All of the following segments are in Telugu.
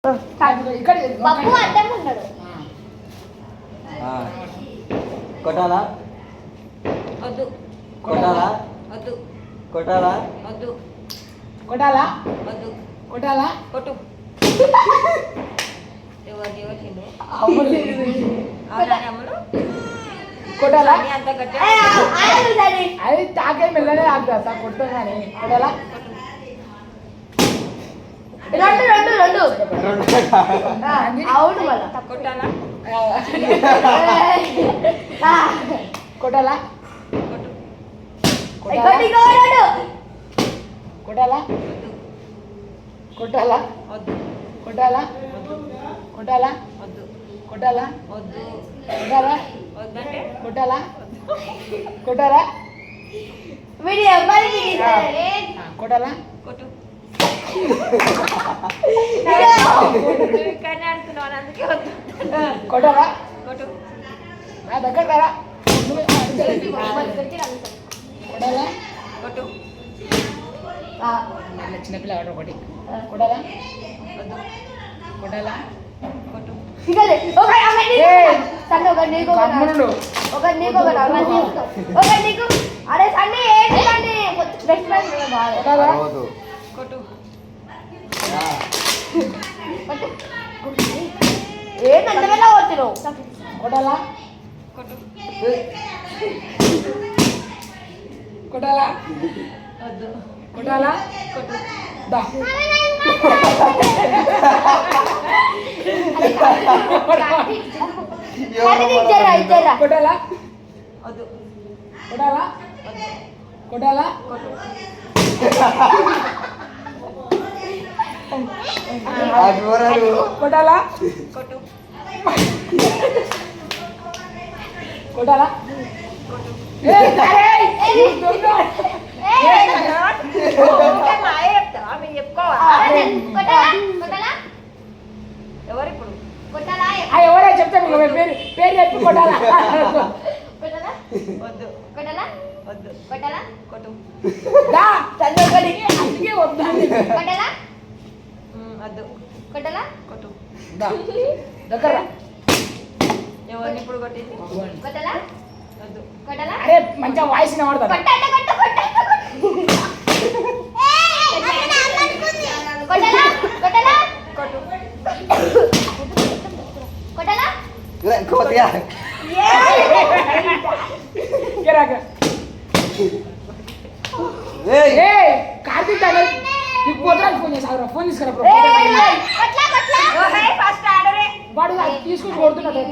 పప్పు అడ్డం ఉన్నాడు. కొట్టాలా వద్దు కొట్టాలా వద్దు కొట్టాలా వద్దు కొట్టాలా వద్దు కొట్టాలా కొట్టు ఎవరిని వచ్చిండు అమ్ములు అవునా అమ్ములు కొట్టాలా అని అంత గట్టి అది తాకే మెల్లనే ఆగుతా సార్ కొడతాం కానీ కొట్టాలా రెండు రెండు రెండు అవును మళ్ళా కొట్టాలా కొట్టాలా కొట్టు కొట్టాలా కొట్టాలా వద్దు కొట్టాలా కొట్టాలా వద్దు కొట్టాలా వద్దు కొట్టాలా వద్దంటే కొట్టాలా కొట్టాలా వీడియో కొట్టాలా కొట్టు నువ్వు ఇక్కడనే ఆడుతున్నావు అందుకే వద్దు కొట్టాలా కొట్టు నా దగ్గర రారా కొట్టాలా కొట్టు చిన్నపిల్ల ఆడ ఒకటి కొట్టాలా వద్దు కొట్టాలా కొట్టు కమ్మునుండు. అరే సండే ఏంటి కొట్టాలా పోదు కొట్టు ఏంటంటే వెళ్ళ పోతున్నావు కొట్టాలా కొట్టు కొట్టాలా వద్దు కొట్టాలా కొట్టు దా కొట్టాలా వద్దు కొట్టాలా వద్దు కొట్టాలా కొట్టు కొట్టాలా కొట్టు కొట్టాలా కొట్టు మాయ చెప్తావా మీరు చెప్పుకోవాలి ఎవరు ఇప్పుడు ఎవరో చెప్తాను పేరు పేరు చెప్పి కొట్టాలా వద్దు వద్దు కొట్టు దా చంద్రగడికి అందుకే వద్దా వద్దు కొట్టు దా దగ్గర రా. ఎవరిని ఇప్పుడు కొట్టింది వద్దు అరే మంచిగా వాయిస్ వినబడతా కొట్టు కొద్దిగా కార్తీక్ నీకు పోతాను ఫోన్ చేసి ఫోన్ తీసుకురా ఫస్ట్ ఆర్డరే వాడు తీసుకుని కొడుతున్నాడు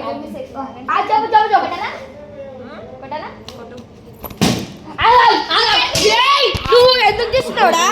కొట్టు నువ్వు ఎందుకు తీసుకున్నావుడా